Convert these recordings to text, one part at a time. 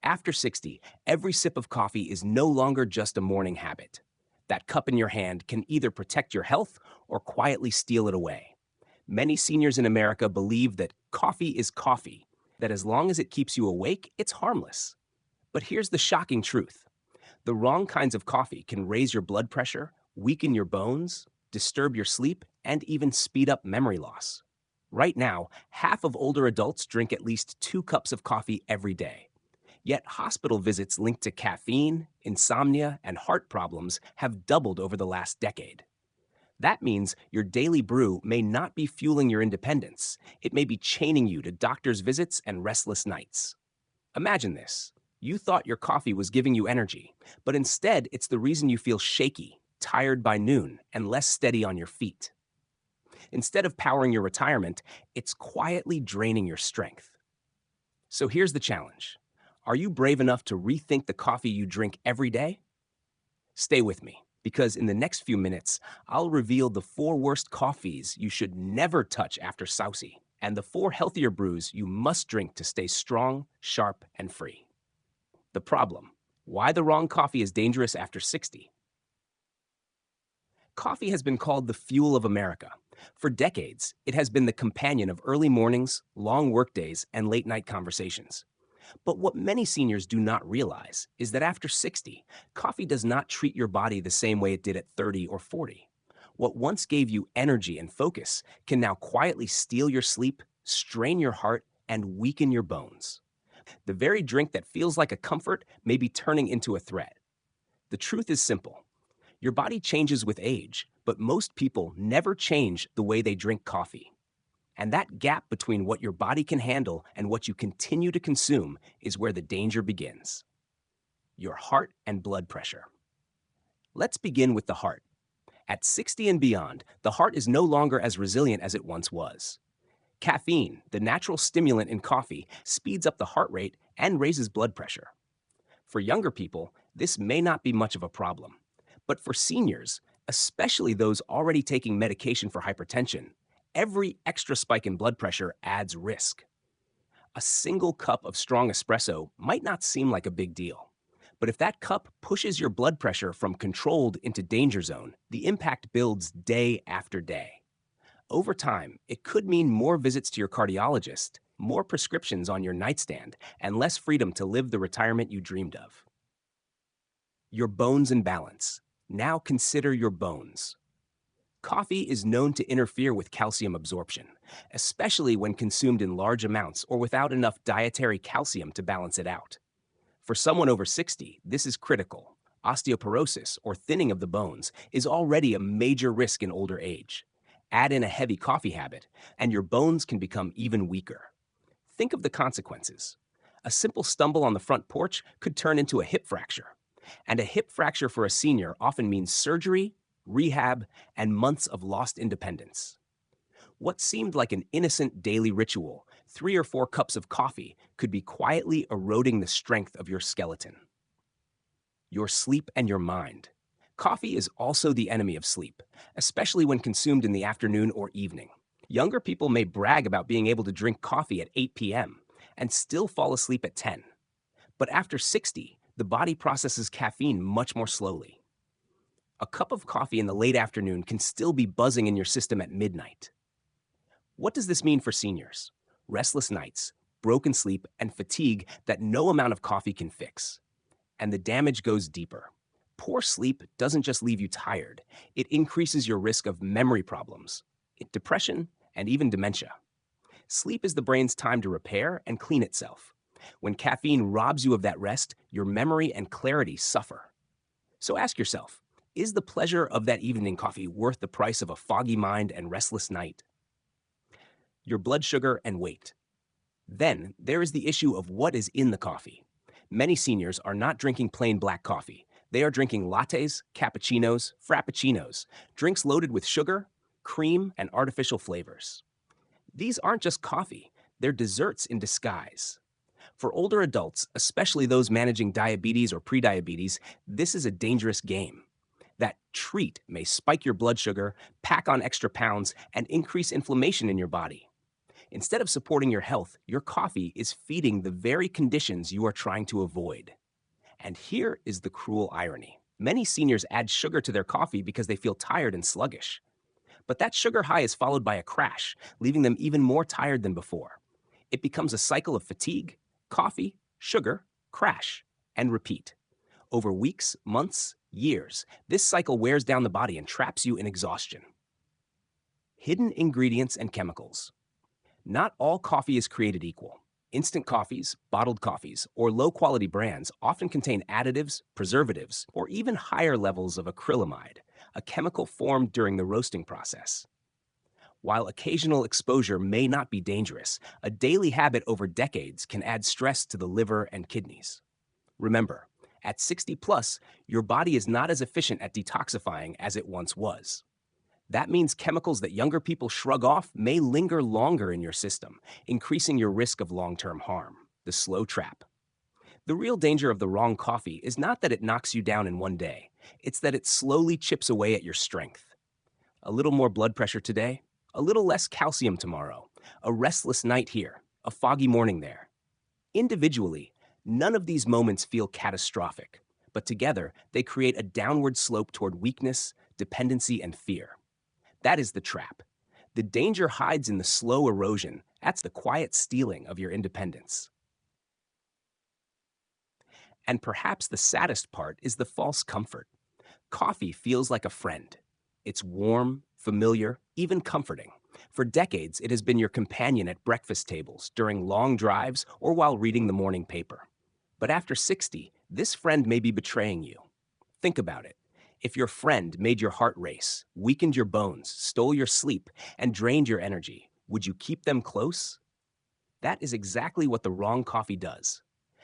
After 60, every sip of coffee is no longer just a morning habit. That cup in your hand can either protect your health or quietly steal it away. Many seniors in America believe that coffee is coffee, that as long as it keeps you awake, it's harmless. But here's the shocking truth: the wrong kinds of coffee can raise your blood pressure, weaken your bones, disturb your sleep, and even speed up memory loss. Right now, half of older adults drink at least 2 cups of coffee every day. Yet hospital visits linked to caffeine, insomnia, and heart problems have doubled over the last decade. That means your daily brew may not be fueling your independence. It may be chaining you to doctor's visits and restless nights. Imagine this. You thought your coffee was giving you energy, but instead it's the reason you feel shaky, tired by noon, and less steady on your feet. Instead of powering your retirement, it's quietly draining your strength. So here's the challenge. Are you brave enough to rethink the coffee you drink every day? Stay with me, because in the next few minutes, I'll reveal the 4 worst coffees you should never touch after Saucy, and the 4 healthier brews you must drink to stay strong, sharp, and free. The problem: why the wrong coffee is dangerous after 60. Coffee has been called the fuel of America. For decades, it has been the companion of early mornings, long workdays, and late night conversations. But what many seniors do not realize is that after 60, coffee does not treat your body the same way it did at 30 or 40. What once gave you energy and focus can now quietly steal your sleep, strain your heart, and weaken your bones. The very drink that feels like a comfort may be turning into a threat. The truth is simple. Your body changes with age, but most people never change the way they drink coffee. And that gap between what your body can handle and what you continue to consume is where the danger begins. Your heart and blood pressure. Let's begin with the heart. At 60 and beyond, the heart is no longer as resilient as it once was. Caffeine, the natural stimulant in coffee, speeds up the heart rate and raises blood pressure. For younger people, this may not be much of a problem. But for seniors, especially those already taking medication for hypertension, every extra spike in blood pressure adds risk. A single cup of strong espresso might not seem like a big deal. But if that cup pushes your blood pressure from controlled into danger zone, the impact builds day after day. Over time, it could mean more visits to your cardiologist, more prescriptions on your nightstand, and less freedom to live the retirement you dreamed of. Your bones and balance. Now consider your bones. Coffee is known to interfere with calcium absorption, especially when consumed in large amounts or without enough dietary calcium to balance it out. For someone over 60, this is critical. Osteoporosis, or thinning of the bones, is already a major risk in older age. Add in a heavy coffee habit, and your bones can become even weaker. Think of the consequences. A simple stumble on the front porch could turn into a hip fracture. And a hip fracture for a senior often means surgery, rehab, and months of lost independence. What seemed like an innocent daily ritual, 3 or 4 cups of coffee, could be quietly eroding the strength of your skeleton. Your sleep and your mind. Coffee is also the enemy of sleep, especially when consumed in the afternoon or evening. Younger people may brag about being able to drink coffee at 8 p.m. and still fall asleep at 10. But after 60, the body processes caffeine much more slowly. A cup of coffee in the late afternoon can still be buzzing in your system at midnight. What does this mean for seniors? Restless nights, broken sleep, and fatigue that no amount of coffee can fix. And the damage goes deeper. Poor sleep doesn't just leave you tired, it increases your risk of memory problems, depression, and even dementia. Sleep is the brain's time to repair and clean itself. When caffeine robs you of that rest, your memory and clarity suffer. So ask yourself, is the pleasure of that evening coffee worth the price of a foggy mind and restless night? Your blood sugar and weight. Then there is the issue of what is in the coffee. Many seniors are not drinking plain black coffee. They are drinking lattes, cappuccinos, frappuccinos, drinks loaded with sugar, cream, and artificial flavors. These aren't just coffee, they're desserts in disguise. For older adults, especially those managing diabetes or prediabetes, this is a dangerous game. That treat may spike your blood sugar, pack on extra pounds, and increase inflammation in your body. Instead of supporting your health, your coffee is feeding the very conditions you are trying to avoid. And here is the cruel irony. Many seniors add sugar to their coffee because they feel tired and sluggish. But that sugar high is followed by a crash, leaving them even more tired than before. It becomes a cycle of fatigue, coffee, sugar, crash, and repeat. Over weeks, months, years, this cycle wears down the body and traps you in exhaustion. Hidden ingredients and chemicals. Not all coffee is created equal. Instant coffees, bottled coffees, or low-quality brands often contain additives, preservatives, or even higher levels of acrylamide, a chemical formed during the roasting process. While occasional exposure may not be dangerous, a daily habit over decades can add stress to the liver and kidneys. Remember, at 60 plus, your body is not as efficient at detoxifying as it once was. That means chemicals that younger people shrug off may linger longer in your system, increasing your risk of long-term harm, the slow trap. The real danger of the wrong coffee is not that it knocks you down in one day, it's that it slowly chips away at your strength. A little more blood pressure today, a little less calcium tomorrow, a restless night here, a foggy morning there. Individually, none of these moments feel catastrophic, but together they create a downward slope toward weakness, dependency, and fear. That is the trap. The danger hides in the slow erosion. That's the quiet stealing of your independence. And perhaps the saddest part is the false comfort. Coffee feels like a friend. It's warm, familiar, even comforting. For decades, it has been your companion at breakfast tables, during long drives, or while reading the morning paper. But after 60, this friend may be betraying you. Think about it. If your friend made your heart race, weakened your bones, stole your sleep, and drained your energy, would you keep them close? That is exactly what the wrong coffee does.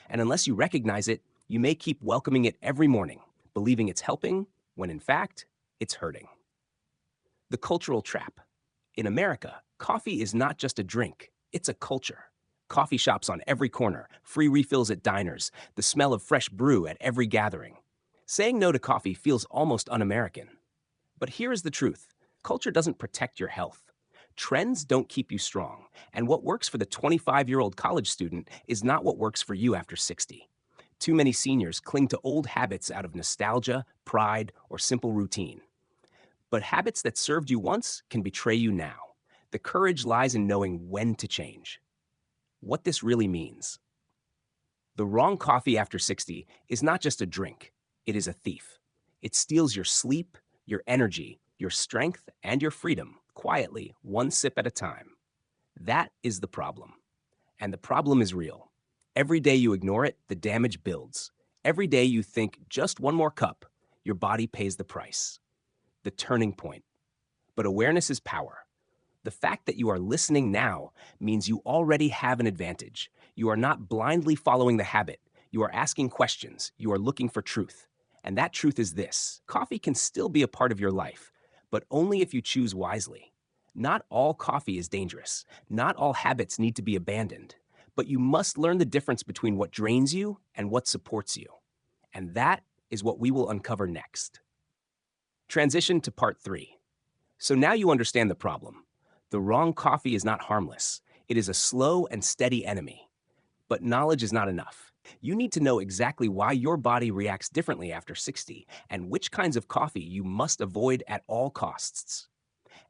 And unless you recognize it, you may keep welcoming it every morning, believing it's helping, when in fact, it's hurting. The cultural trap. In America, coffee is not just a drink, it's a culture. Coffee shops on every corner, free refills at diners, the smell of fresh brew at every gathering. Saying no to coffee feels almost un-American. But here is the truth. Culture doesn't protect your health. Trends don't keep you strong, and what works for the 25-year-old college student is not what works for you after 60. Too many seniors cling to old habits out of nostalgia, pride, or simple routine. But habits that served you once can betray you now. The courage lies in knowing when to change. What this really means. The wrong coffee after 60 is not just a drink. It is a thief. It steals your sleep, your energy, your strength, and your freedom, quietly, one sip at a time. That is the problem. And the problem is real. Every day you ignore it, the damage builds. Every day you think, just one more cup, your body pays the price. The turning point. But awareness is power. The fact that you are listening now means you already have an advantage. You are not blindly following the habit. You are asking questions. You are looking for truth. And that truth is this: coffee can still be a part of your life, but only if you choose wisely. Not all coffee is dangerous. Not all habits need to be abandoned. But you must learn the difference between what drains you and what supports you. And that is what we will uncover next. Transition to part 3. So now you understand the problem. The wrong coffee is not harmless. It is a slow and steady enemy. But knowledge is not enough. You need to know exactly why your body reacts differently after 60 and which kinds of coffee you must avoid at all costs.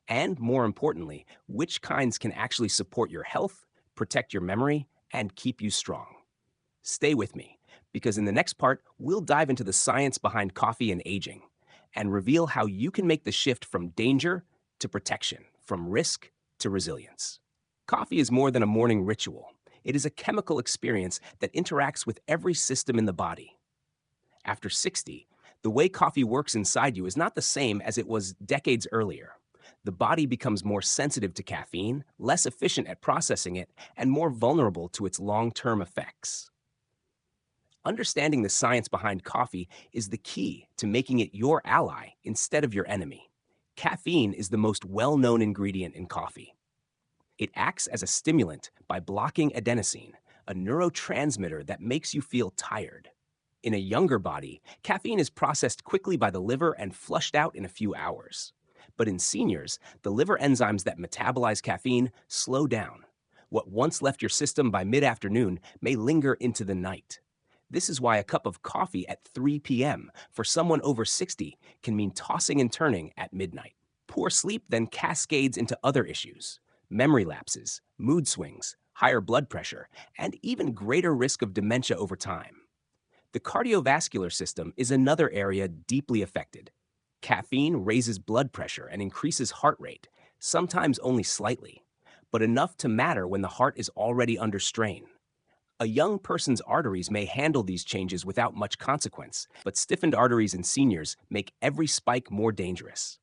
And more importantly, which kinds can actually support your health, protect your memory, and keep you strong. Stay with me, because in the next part, we'll dive into the science behind coffee and aging and reveal how you can make the shift from danger to protection, from risk to resilience. Coffee is more than a morning ritual. It is a chemical experience that interacts with every system in the body. After 60, the way coffee works inside you is not the same as it was decades earlier. The body becomes more sensitive to caffeine, less efficient at processing it, and more vulnerable to its long-term effects. Understanding the science behind coffee is the key to making it your ally instead of your enemy. Caffeine is the most well-known ingredient in coffee. It acts as a stimulant by blocking adenosine, a neurotransmitter that makes you feel tired. In a younger body, caffeine is processed quickly by the liver and flushed out in a few hours. But in seniors, the liver enzymes that metabolize caffeine slow down. What once left your system by mid-afternoon may linger into the night. This is why a cup of coffee at 3 p.m. for someone over 60 can mean tossing and turning at midnight. Poor sleep then cascades into other issues: memory lapses, mood swings, higher blood pressure, and even greater risk of dementia over time. The cardiovascular system is another area deeply affected. Caffeine raises blood pressure and increases heart rate, sometimes only slightly, but enough to matter when the heart is already under strain. A young person's arteries may handle these changes without much consequence, but stiffened arteries in seniors make every spike more dangerous.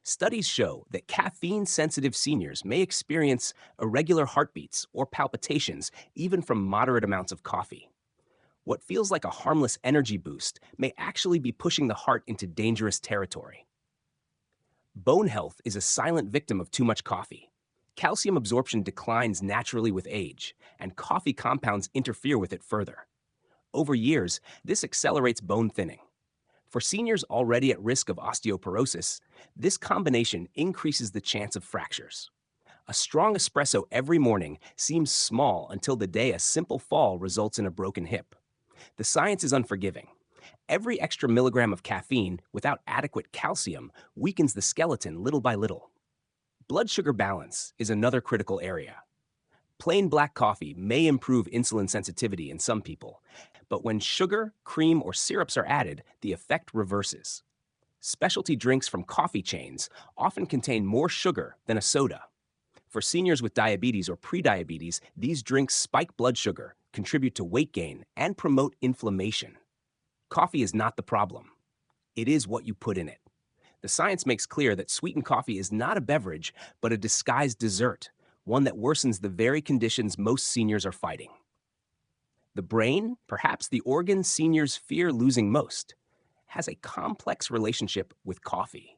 Studies show that caffeine-sensitive seniors may experience irregular heartbeats or palpitations even from moderate amounts of coffee. What feels like a harmless energy boost may actually be pushing the heart into dangerous territory. Bone health is a silent victim of too much coffee. Calcium absorption declines naturally with age, and coffee compounds interfere with it further. Over years, this accelerates bone thinning. For seniors already at risk of osteoporosis, this combination increases the chance of fractures. A strong espresso every morning seems small until the day a simple fall results in a broken hip. The science is unforgiving. Every extra milligram of caffeine without adequate calcium weakens the skeleton little by little. Blood sugar balance is another critical area. Plain black coffee may improve insulin sensitivity in some people, but when sugar, cream, or syrups are added, the effect reverses. Specialty drinks from coffee chains often contain more sugar than a soda. For seniors with diabetes or prediabetes, these drinks spike blood sugar, contribute to weight gain, and promote inflammation. Coffee is not the problem. It is what you put in it. The science makes clear that sweetened coffee is not a beverage, but a disguised dessert, one that worsens the very conditions most seniors are fighting. The brain, perhaps the organ seniors fear losing most, has a complex relationship with coffee.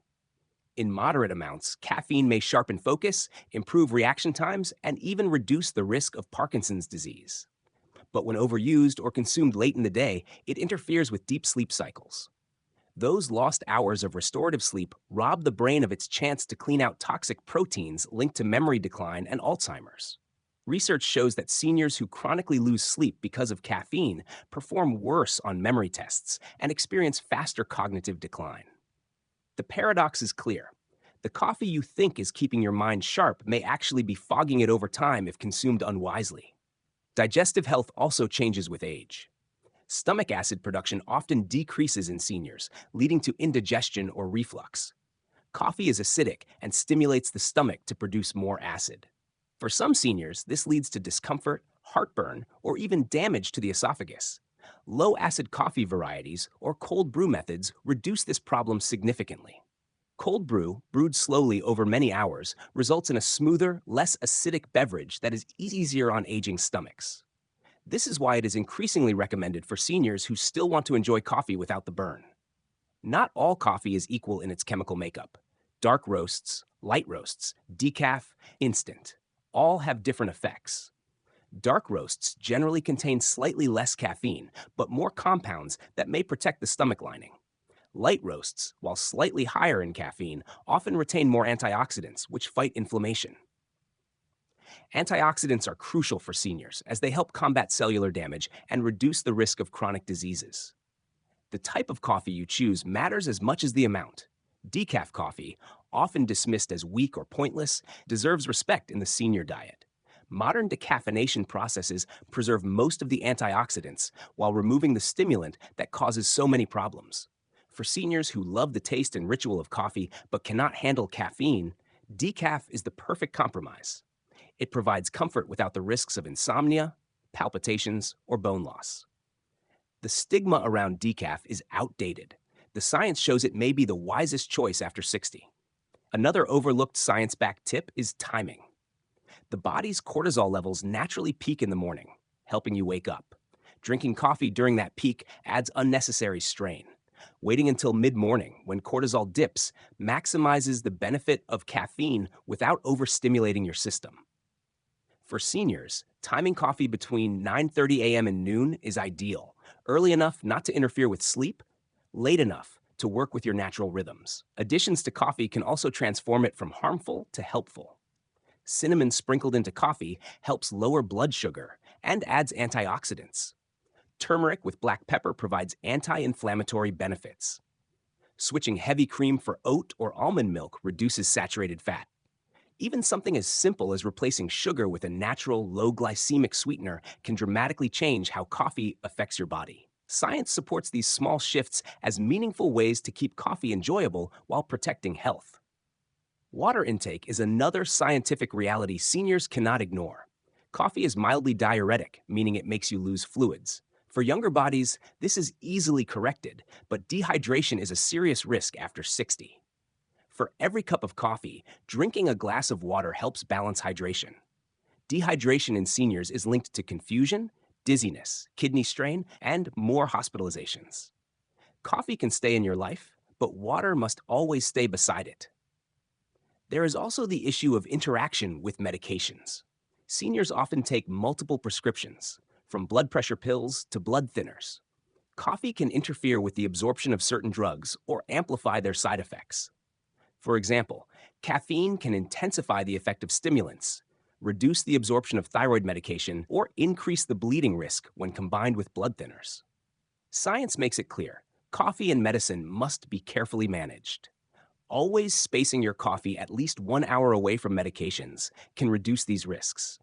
In moderate amounts, caffeine may sharpen focus, improve reaction times, and even reduce the risk of Parkinson's disease. But when overused or consumed late in the day, it interferes with deep sleep cycles. Those lost hours of restorative sleep rob the brain of its chance to clean out toxic proteins linked to memory decline and Alzheimer's. Research shows that seniors who chronically lose sleep because of caffeine perform worse on memory tests and experience faster cognitive decline. The paradox is clear. The coffee you think is keeping your mind sharp may actually be fogging it over time if consumed unwisely. Digestive health also changes with age. Stomach acid production often decreases in seniors, leading to indigestion or reflux. Coffee is acidic and stimulates the stomach to produce more acid. For some seniors, this leads to discomfort, heartburn, or even damage to the esophagus. Low-acid coffee varieties or cold brew methods reduce this problem significantly. Cold brew, brewed slowly over many hours, results in a smoother, less acidic beverage that is easier on aging stomachs. This is why it is increasingly recommended for seniors who still want to enjoy coffee without the burn. Not all coffee is equal in its chemical makeup. Dark roasts, light roasts, decaf, instant, all have different effects. Dark roasts generally contain slightly less caffeine, but more compounds that may protect the stomach lining. Light roasts, while slightly higher in caffeine, often retain more antioxidants, which fight inflammation. Antioxidants are crucial for seniors as they help combat cellular damage and reduce the risk of chronic diseases. The type of coffee you choose matters as much as the amount. Decaf coffee, often dismissed as weak or pointless, deserves respect in the senior diet. Modern decaffeination processes preserve most of the antioxidants while removing the stimulant that causes so many problems. For seniors who love the taste and ritual of coffee but cannot handle caffeine, decaf is the perfect compromise. It provides comfort without the risks of insomnia, palpitations, or bone loss. The stigma around decaf is outdated. The science shows it may be the wisest choice after 60. Another overlooked science-backed tip is timing. The body's cortisol levels naturally peak in the morning, helping you wake up. Drinking coffee during that peak adds unnecessary strain. Waiting until mid-morning, when cortisol dips, maximizes the benefit of caffeine without overstimulating your system. For seniors, timing coffee between 9:30 a.m. and noon is ideal. Early enough not to interfere with sleep, late enough to work with your natural rhythms. Additions to coffee can also transform it from harmful to helpful. Cinnamon sprinkled into coffee helps lower blood sugar and adds antioxidants. Turmeric with black pepper provides anti-inflammatory benefits. Switching heavy cream for oat or almond milk reduces saturated fat. Even something as simple as replacing sugar with a natural, low glycemic sweetener can dramatically change how coffee affects your body. Science supports these small shifts as meaningful ways to keep coffee enjoyable while protecting health. Water intake is another scientific reality seniors cannot ignore. Coffee is mildly diuretic, meaning it makes you lose fluids. For younger bodies, this is easily corrected, but dehydration is a serious risk after 60. For every cup of coffee, drinking a glass of water helps balance hydration. Dehydration in seniors is linked to confusion, dizziness, kidney strain, and more hospitalizations. Coffee can stay in your life, but water must always stay beside it. There is also the issue of interaction with medications. Seniors often take multiple prescriptions, from blood pressure pills to blood thinners. Coffee can interfere with the absorption of certain drugs or amplify their side effects. For example, caffeine can intensify the effect of stimulants, reduce the absorption of thyroid medication, or increase the bleeding risk when combined with blood thinners. Science makes it clear, coffee and medicine must be carefully managed. Always spacing your coffee at least 1 hour away from medications can reduce these risks.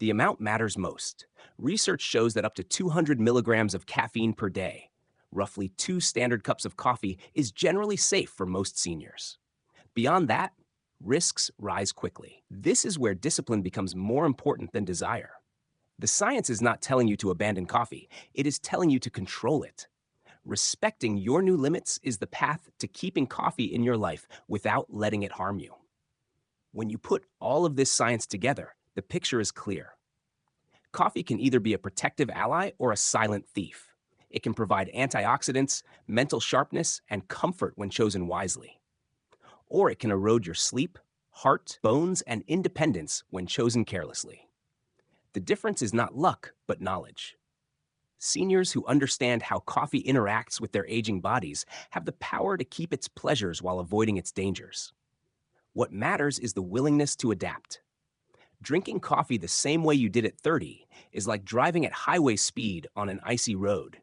The amount matters most. Research shows that up to 200 milligrams of caffeine per day, roughly 2 standard cups of coffee, is generally safe for most seniors. Beyond that, risks rise quickly. This is where discipline becomes more important than desire. The science is not telling you to abandon coffee, it is telling you to control it. Respecting your new limits is the path to keeping coffee in your life without letting it harm you. When you put all of this science together, the picture is clear. Coffee can either be a protective ally or a silent thief. It can provide antioxidants, mental sharpness, and comfort when chosen wisely. Or it can erode your sleep, heart, bones, and independence when chosen carelessly. The difference is not luck, but knowledge. Seniors who understand how coffee interacts with their aging bodies have the power to keep its pleasures while avoiding its dangers. What matters is the willingness to adapt. Drinking coffee the same way you did at 30 is like driving at highway speed on an icy road.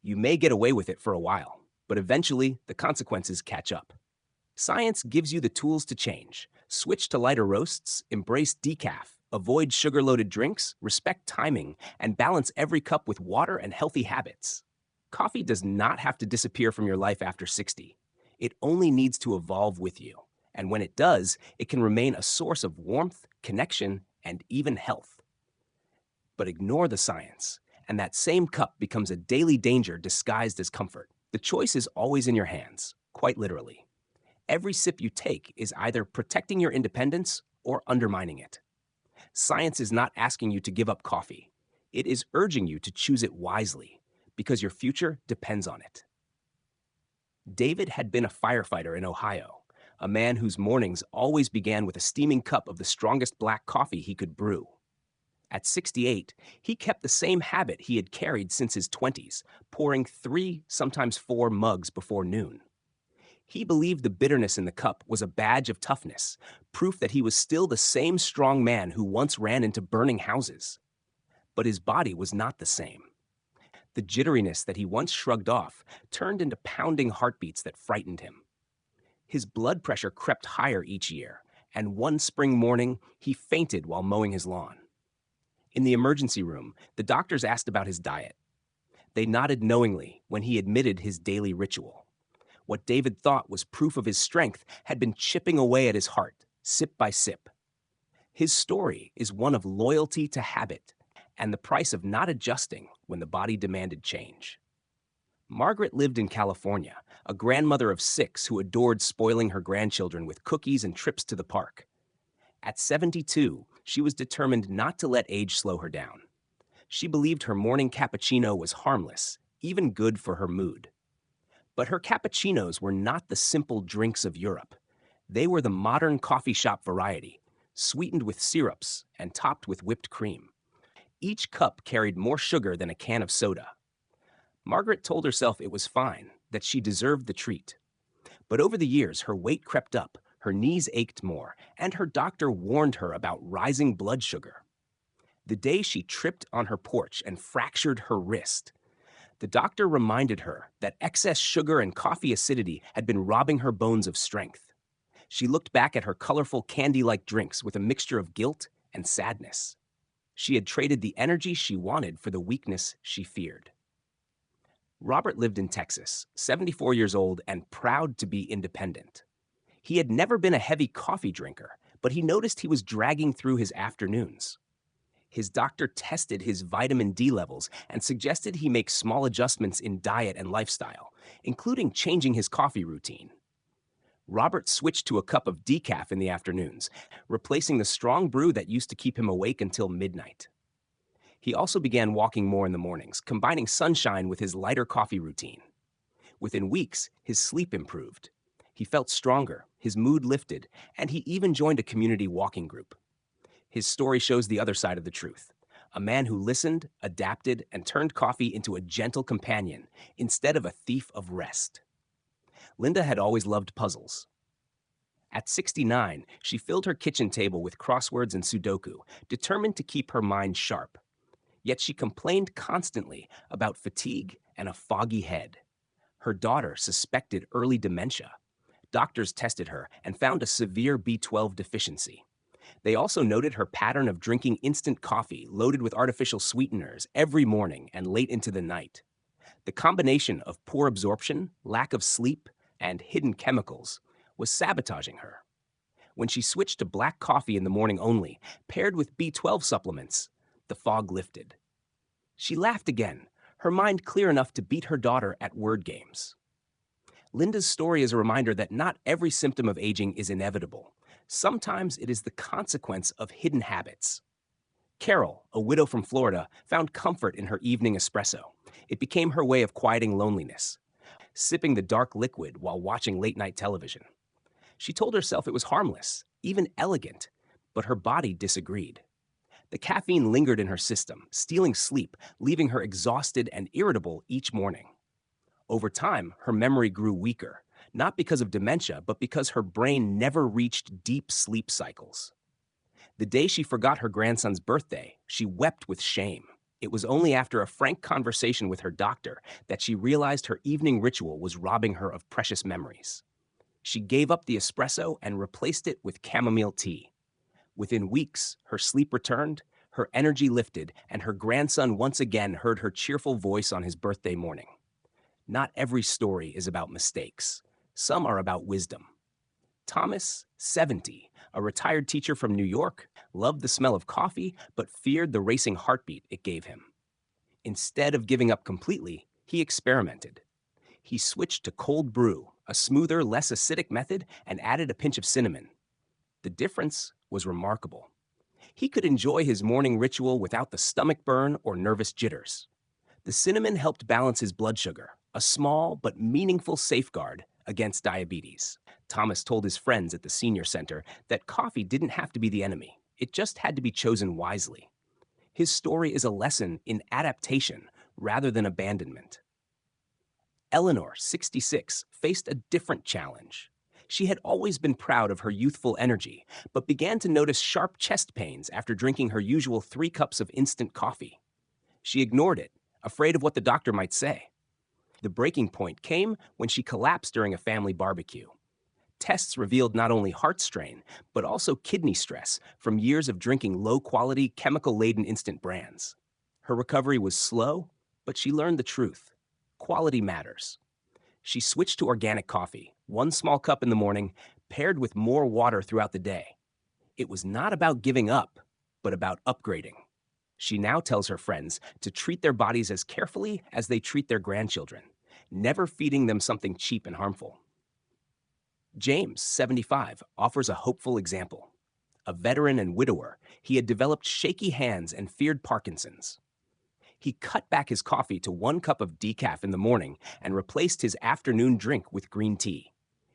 You may get away with it for a while, but eventually the consequences catch up. Science gives you the tools to change. Switch to lighter roasts, embrace decaf, avoid sugar-loaded drinks, respect timing, and balance every cup with water and healthy habits. Coffee does not have to disappear from your life after 60. It only needs to evolve with you. And when it does, it can remain a source of warmth, connection, and even health. But ignore the science, and that same cup becomes a daily danger disguised as comfort. The choice is always in your hands, quite literally. Every sip you take is either protecting your independence or undermining it. Science is not asking you to give up coffee. It is urging you to choose it wisely, because your future depends on it. David had been a firefighter in Ohio, a man whose mornings always began with a steaming cup of the strongest black coffee he could brew. At 68, he kept the same habit he had carried since his 20s, pouring 3, sometimes 4 mugs before noon. He believed the bitterness in the cup was a badge of toughness, proof that he was still the same strong man who once ran into burning houses. But his body was not the same. The jitteriness that he once shrugged off turned into pounding heartbeats that frightened him. His blood pressure crept higher each year, and one spring morning, he fainted while mowing his lawn. In the emergency room, the doctors asked about his diet. They nodded knowingly when he admitted his daily ritual. What David thought was proof of his strength had been chipping away at his heart, sip by sip. His story is one of loyalty to habit and the price of not adjusting when the body demanded change. Margaret lived in California, a grandmother of 6 who adored spoiling her grandchildren with cookies and trips to the park. At 72, she was determined not to let age slow her down. She believed her morning cappuccino was harmless, even good for her mood. But her cappuccinos were not the simple drinks of Europe. They were the modern coffee shop variety, sweetened with syrups and topped with whipped cream. Each cup carried more sugar than a can of soda. Margaret told herself it was fine, that she deserved the treat. But over the years, her weight crept up, Her knees ached more, and her doctor warned her about rising blood sugar. The day she tripped on her porch and fractured her wrist, the doctor reminded her that excess sugar and coffee acidity had been robbing her bones of strength. She looked back at her colorful candy-like drinks with a mixture of guilt and sadness. She had traded the energy she wanted for the weakness she feared. Robert lived in Texas, 74 years old and proud to be independent. He had never been a heavy coffee drinker, but he noticed he was dragging through his afternoons. His doctor tested his vitamin D levels and suggested he make small adjustments in diet and lifestyle, including changing his coffee routine. Robert switched to a cup of decaf in the afternoons, replacing the strong brew that used to keep him awake until midnight. He also began walking more in the mornings, combining sunshine with his lighter coffee routine. Within weeks, his sleep improved. He felt stronger, his mood lifted, and he even joined a community walking group. His story shows the other side of the truth. A man who listened, adapted, and turned coffee into a gentle companion instead of a thief of rest. Linda had always loved puzzles. At 69, she filled her kitchen table with crosswords and Sudoku, determined to keep her mind sharp. Yet she complained constantly about fatigue and a foggy head. Her daughter suspected early dementia. Doctors tested her and found a severe B12 deficiency. They also noted her pattern of drinking instant coffee loaded with artificial sweeteners every morning and late into the night. The combination of poor absorption, lack of sleep, and hidden chemicals was sabotaging her. When she switched to black coffee in the morning only, paired with B12 supplements, the fog lifted. She laughed again, her mind clear enough to beat her daughter at word games. Linda's story is a reminder that not every symptom of aging is inevitable. Sometimes it is the consequence of hidden habits. Carol, a widow from Florida, found comfort in her evening espresso. It became her way of quieting loneliness, sipping the dark liquid while watching late-night television. She told herself it was harmless, even elegant, but her body disagreed. The caffeine lingered in her system, stealing sleep, leaving her exhausted and irritable each morning. Over time, her memory grew weaker, not because of dementia, but because her brain never reached deep sleep cycles. The day she forgot her grandson's birthday, she wept with shame. It was only after a frank conversation with her doctor that she realized her evening ritual was robbing her of precious memories. She gave up the espresso and replaced it with chamomile tea. Within weeks, her sleep returned, her energy lifted, and her grandson once again heard her cheerful voice on his birthday morning. Not every story is about mistakes. Some are about wisdom. Thomas, 70, a retired teacher from New York, loved the smell of coffee but feared the racing heartbeat it gave him. Instead of giving up completely, he experimented. He switched to cold brew, a smoother, less acidic method, and added a pinch of cinnamon. The difference was remarkable. He could enjoy his morning ritual without the stomach burn or nervous jitters. The cinnamon helped balance his blood sugar, a small but meaningful safeguard against diabetes. Thomas told his friends at the senior center that coffee didn't have to be the enemy. It just had to be chosen wisely. His story is a lesson in adaptation rather than abandonment. Eleanor, 66, faced a different challenge. She had always been proud of her youthful energy, but began to notice sharp chest pains after drinking her usual 3 cups of instant coffee. She ignored it, afraid of what the doctor might say. The breaking point came when she collapsed during a family barbecue. Tests revealed not only heart strain, but also kidney stress from years of drinking low-quality, chemical-laden instant brands. Her recovery was slow, but she learned the truth. Quality matters. She switched to organic coffee, 1 small cup in the morning, paired with more water throughout the day. It was not about giving up, but about upgrading. She now tells her friends to treat their bodies as carefully as they treat their grandchildren, never feeding them something cheap and harmful. James, 75, offers a hopeful example. A veteran and widower, he had developed shaky hands and feared Parkinson's. He cut back his coffee to 1 cup of decaf in the morning and replaced his afternoon drink with green tea.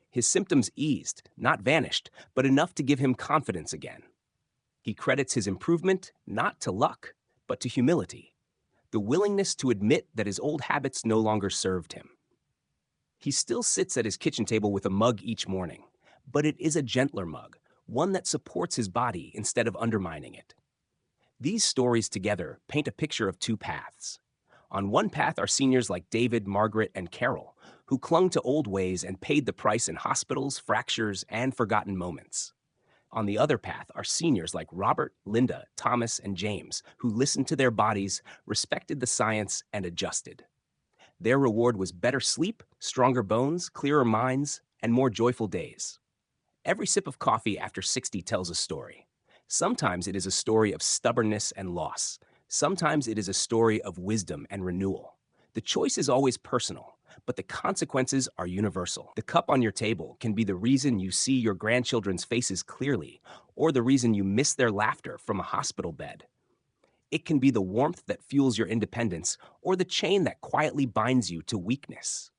His symptoms eased, not vanished, but enough to give him confidence again. He credits his improvement not to luck, but to humility, the willingness to admit that his old habits no longer served him. He still sits at his kitchen table with a mug each morning, but it is a gentler mug, one that supports his body instead of undermining it. These stories together paint a picture of two paths. On one path are seniors like David, Margaret, and Carol, who clung to old ways and paid the price in hospitals, fractures, and forgotten moments. On the other path are seniors like Robert, Linda, Thomas, and James, who listened to their bodies, respected the science, and adjusted. Their reward was better sleep, stronger bones, clearer minds, and more joyful days. Every sip of coffee after 60 tells a story. Sometimes it is a story of stubbornness and loss. Sometimes it is a story of wisdom and renewal. The choice is always personal, but the consequences are universal. The cup on your table can be the reason you see your grandchildren's faces clearly, or the reason you miss their laughter from a hospital bed. It can be the warmth that fuels your independence, or the chain that quietly binds you to weakness.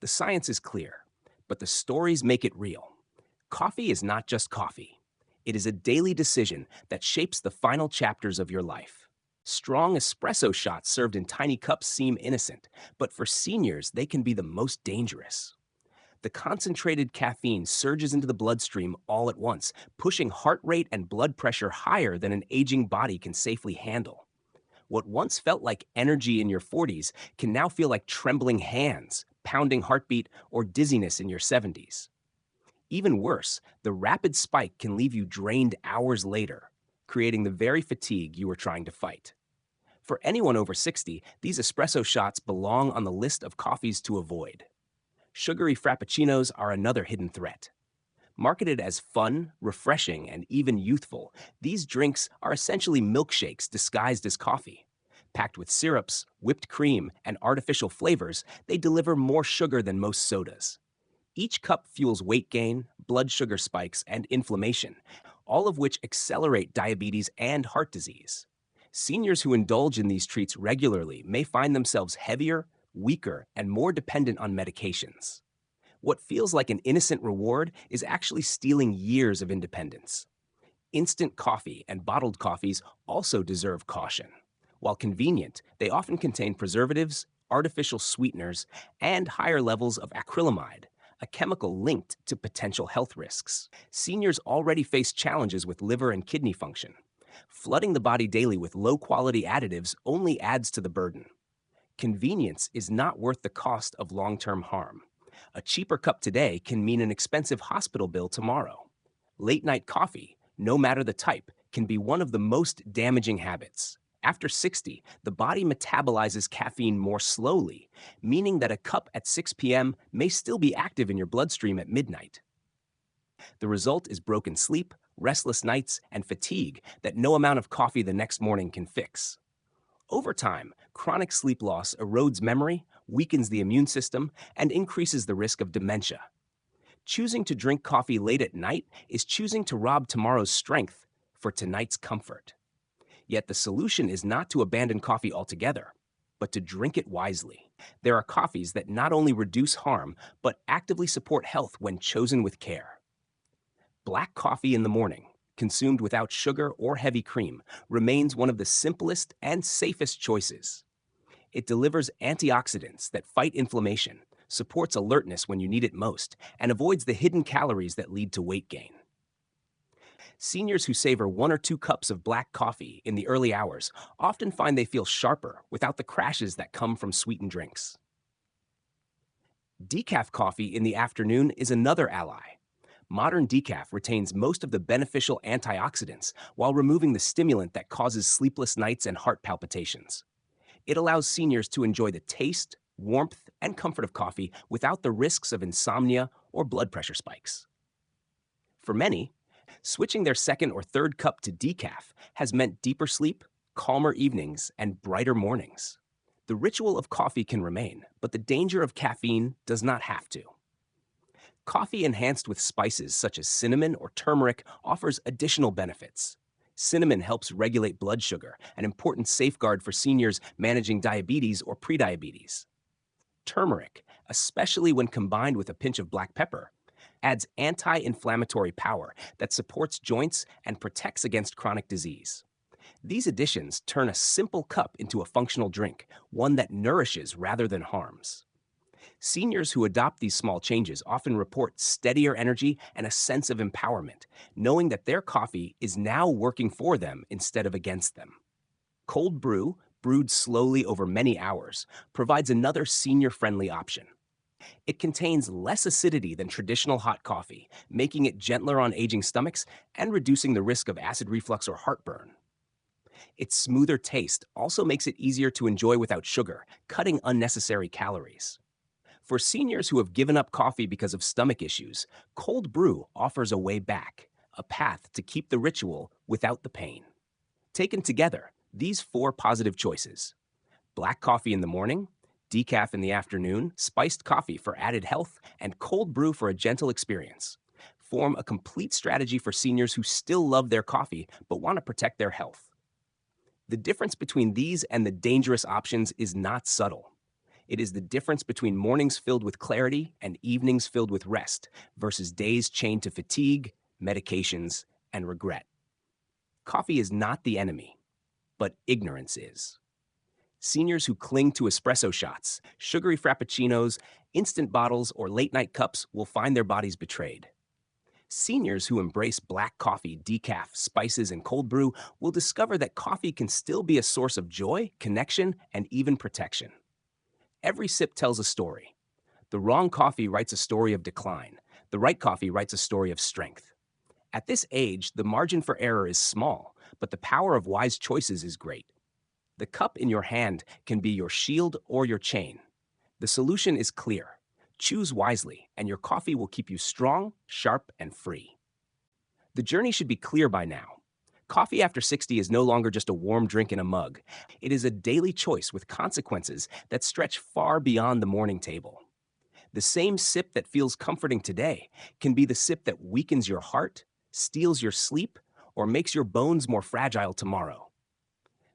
The science is clear, but the stories make it real. Coffee is not just coffee. It is a daily decision that shapes the final chapters of your life. Strong espresso shots served in tiny cups seem innocent, but for seniors, they can be the most dangerous. The concentrated caffeine surges into the bloodstream all at once, pushing heart rate and blood pressure higher than an aging body can safely handle. What once felt like energy in your 40s can now feel like trembling hands, pounding heartbeat, or dizziness in your 70s. Even worse, the rapid spike can leave you drained hours later, creating the very fatigue you were trying to fight. For anyone over 60, these espresso shots belong on the list of coffees to avoid. Sugary frappuccinos are another hidden threat. Marketed as fun, refreshing, and even youthful, these drinks are essentially milkshakes disguised as coffee. Packed with syrups, whipped cream, and artificial flavors, they deliver more sugar than most sodas. Each cup fuels weight gain, blood sugar spikes, and inflammation, all of which accelerate diabetes and heart disease. Seniors who indulge in these treats regularly may find themselves heavier, weaker, and more dependent on medications. What feels like an innocent reward is actually stealing years of independence. Instant coffee and bottled coffees also deserve caution. While convenient, they often contain preservatives, artificial sweeteners, and higher levels of acrylamide, a chemical linked to potential health risks. Seniors already face challenges with liver and kidney function. Flooding the body daily with low-quality additives only adds to the burden. Convenience is not worth the cost of long-term harm. A cheaper cup today can mean an expensive hospital bill tomorrow. Late-night coffee, no matter the type, can be one of the most damaging habits. After 60, the body metabolizes caffeine more slowly, meaning that a cup at 6 p.m. may still be active in your bloodstream at midnight. The result is broken sleep, restless nights, and fatigue that no amount of coffee the next morning can fix. Over time, chronic sleep loss erodes memory, weakens the immune system, and increases the risk of dementia. Choosing to drink coffee late at night is choosing to rob tomorrow's strength for tonight's comfort. Yet the solution is not to abandon coffee altogether, but to drink it wisely. There are coffees that not only reduce harm, but actively support health when chosen with care. Black coffee in the morning, consumed without sugar or heavy cream, remains one of the simplest and safest choices. It delivers antioxidants that fight inflammation, supports alertness when you need it most, and avoids the hidden calories that lead to weight gain. Seniors who savor 1 or 2 cups of black coffee in the early hours often find they feel sharper without the crashes that come from sweetened drinks. Decaf coffee in the afternoon is another ally. Modern decaf retains most of the beneficial antioxidants while removing the stimulant that causes sleepless nights and heart palpitations. It allows seniors to enjoy the taste, warmth, and comfort of coffee without the risks of insomnia or blood pressure spikes. For many, switching their second or third cup to decaf has meant deeper sleep, calmer evenings, and brighter mornings. The ritual of coffee can remain, but the danger of caffeine does not have to. Coffee enhanced with spices such as cinnamon or turmeric offers additional benefits. Cinnamon helps regulate blood sugar, an important safeguard for seniors managing diabetes or prediabetes. Turmeric, especially when combined with a pinch of black pepper, adds anti-inflammatory power that supports joints and protects against chronic disease. These additions turn a simple cup into a functional drink, one that nourishes rather than harms. Seniors who adopt these small changes often report steadier energy and a sense of empowerment, knowing that their coffee is now working for them instead of against them. Cold brew, brewed slowly over many hours, provides another senior friendly option. It contains less acidity than traditional hot coffee, making it gentler on aging stomachs and reducing the risk of acid reflux or heartburn. Its smoother taste also makes it easier to enjoy without sugar, cutting unnecessary calories. For seniors who have given up coffee because of stomach issues, cold brew offers a way back, a path to keep the ritual without the pain. Taken together, these four positive choices: black coffee in the morning, decaf in the afternoon, spiced coffee for added health, and cold brew for a gentle experience, form a complete strategy for seniors who still love their coffee but want to protect their health. The difference between these and the dangerous options is not subtle. It is the difference between mornings filled with clarity and evenings filled with rest versus days chained to fatigue, medications, and regret. Coffee is not the enemy, but ignorance is. Seniors who cling to espresso shots, sugary frappuccinos, instant bottles, or late night cups will find their bodies betrayed. Seniors who embrace black coffee, decaf, spices, and cold brew will discover that coffee can still be a source of joy, connection, and even protection. Every sip tells a story. The wrong coffee writes a story of decline. The right coffee writes a story of strength. At this age, the margin for error is small, but the power of wise choices is great. The cup in your hand can be your shield or your chain. The solution is clear. Choose wisely, and your coffee will keep you strong, sharp, and free. The journey should be clear by now. Coffee after 60 is no longer just a warm drink in a mug. It is a daily choice with consequences that stretch far beyond the morning table. The same sip that feels comforting today can be the sip that weakens your heart, steals your sleep, or makes your bones more fragile tomorrow.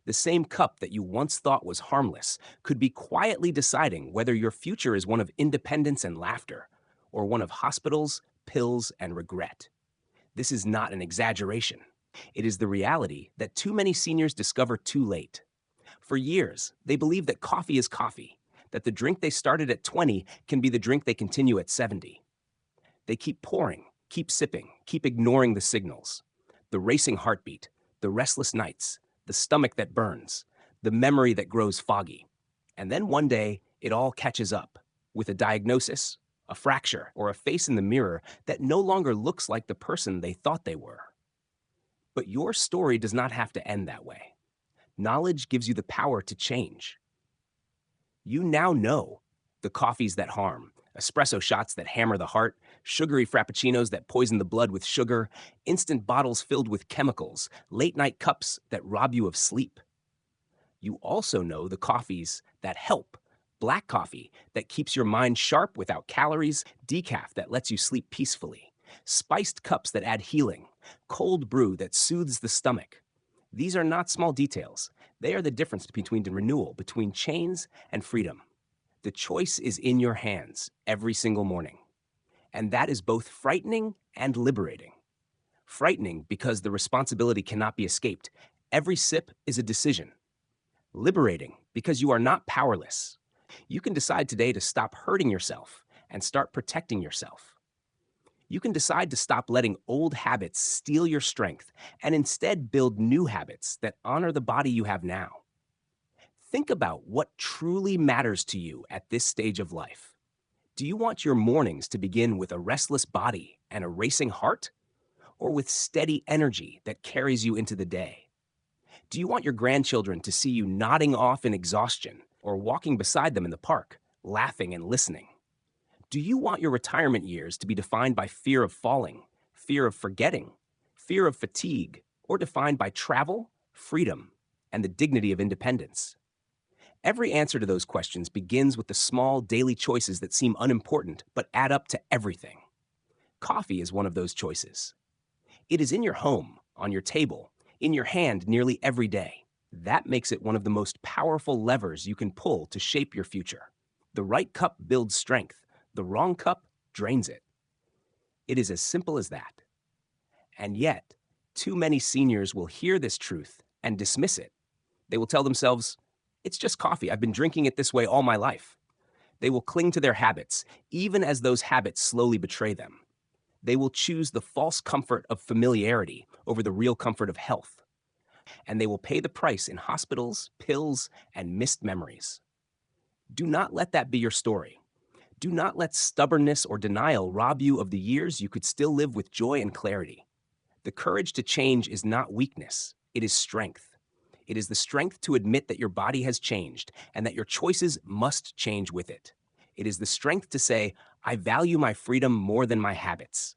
The same cup that you once thought was harmless could be quietly deciding whether your future is one of independence and laughter, or one of hospitals, pills, and regret. This is not an exaggeration. It is the reality that too many seniors discover too late. For years, they believe that coffee is coffee, that the drink they started at 20 can be the drink they continue at 70. They keep pouring, keep sipping, keep ignoring the signals: the racing heartbeat, the restless nights, the stomach that burns, the memory that grows foggy. And then one day, it all catches up with a diagnosis, a fracture, or a face in the mirror that no longer looks like the person they thought they were. But your story does not have to end that way. Knowledge gives you the power to change. You now know the coffees that harm, espresso shots that hammer the heart, sugary frappuccinos that poison the blood with sugar, instant bottles filled with chemicals, late night cups that rob you of sleep. You also know the coffees that help: black coffee that keeps your mind sharp without calories, decaf that lets you sleep peacefully, spiced cups that add healing, cold brew that soothes the stomach. These are not small details. They are the difference between the renewal, between chains and freedom. The choice is in your hands every single morning. And that is both frightening and liberating. Frightening because the responsibility cannot be escaped. Every sip is a decision. Liberating because you are not powerless. You can decide today to stop hurting yourself and start protecting yourself. You can decide to stop letting old habits steal your strength and instead build new habits that honor the body you have now. Think about what truly matters to you at this stage of life. Do you want your mornings to begin with a restless body and a racing heart, or with steady energy that carries you into the day? Do you want your grandchildren to see you nodding off in exhaustion or walking beside them in the park, laughing and listening? Do you want your retirement years to be defined by fear of falling, fear of forgetting, fear of fatigue, or defined by travel, freedom, and the dignity of independence? Every answer to those questions begins with the small daily choices that seem unimportant but add up to everything. Coffee is one of those choices. It is in your home, on your table, in your hand nearly every day. That makes it one of the most powerful levers you can pull to shape your future. The right cup builds strength. The wrong cup drains it. It is as simple as that. And yet, too many seniors will hear this truth and dismiss it. They will tell themselves, "It's just coffee. I've been drinking it this way all my life." They will cling to their habits, even as those habits slowly betray them. They will choose the false comfort of familiarity over the real comfort of health. And they will pay the price in hospitals, pills, and missed memories. Do not let that be your story. Do not let stubbornness or denial rob you of the years you could still live with joy and clarity. The courage to change is not weakness, it is strength. It is the strength to admit that your body has changed and that your choices must change with it. It is the strength to say, I value my freedom more than my habits.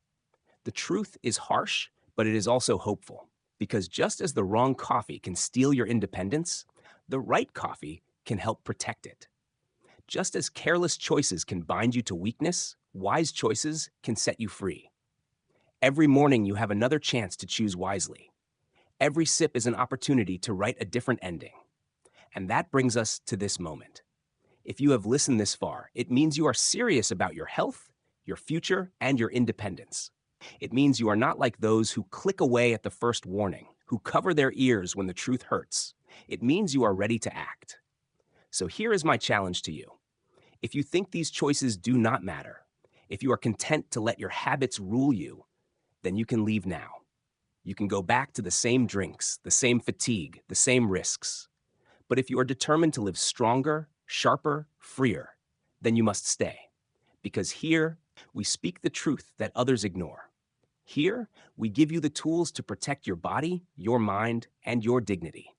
The truth is harsh, but it is also hopeful. Because just as the wrong coffee can steal your independence, the right coffee can help protect it. Just as careless choices can bind you to weakness, wise choices can set you free. Every morning you have another chance to choose wisely. Every sip is an opportunity to write a different ending. And that brings us to this moment. If you have listened this far, it means you are serious about your health, your future, and your independence. It means you are not like those who click away at the first warning, who cover their ears when the truth hurts. It means you are ready to act. So here is my challenge to you. If you think these choices do not matter, if you are content to let your habits rule you, then you can leave now. You can go back to the same drinks, the same fatigue, the same risks. But if you are determined to live stronger, sharper, freer, then you must stay. Because here, we speak the truth that others ignore. Here, we give you the tools to protect your body, your mind, and your dignity.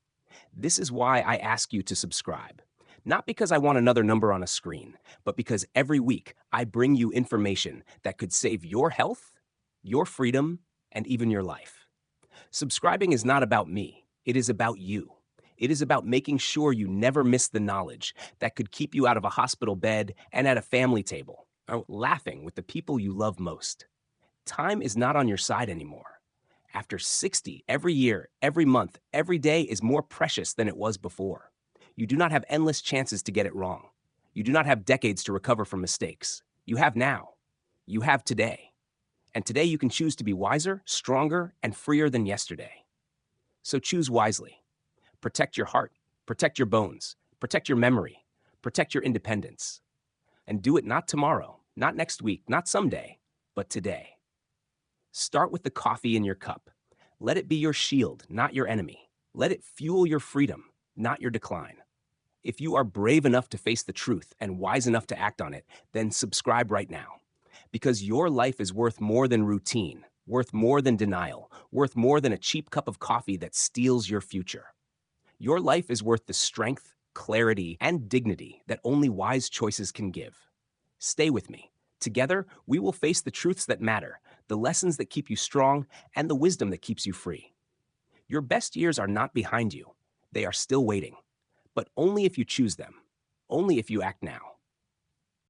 This is why I ask you to subscribe. Not because I want another number on a screen, but because every week I bring you information that could save your health, your freedom, and even your life. Subscribing is not about me. It is about you. It is about making sure you never miss the knowledge that could keep you out of a hospital bed and at a family table, or laughing with the people you love most. Time is not on your side anymore. After 60, every year, every month, every day is more precious than it was before. You do not have endless chances to get it wrong. You do not have decades to recover from mistakes. You have now. You have today. And today you can choose to be wiser, stronger, and freer than yesterday. So choose wisely. Protect your heart, protect your bones, protect your memory, protect your independence. And do it not tomorrow, not next week, not someday, but today. Start with the coffee in your cup. Let it be your shield, not your enemy. Let it fuel your freedom, not your decline. If you are brave enough to face the truth and wise enough to act on it, then subscribe right now. Because your life is worth more than routine, worth more than denial, worth more than a cheap cup of coffee that steals your future. Your life is worth the strength, clarity, and dignity that only wise choices can give. Stay with me. Together, we will face the truths that matter, the lessons that keep you strong, and the wisdom that keeps you free. Your best years are not behind you. They are still waiting. But only if you choose them. Only if you act now.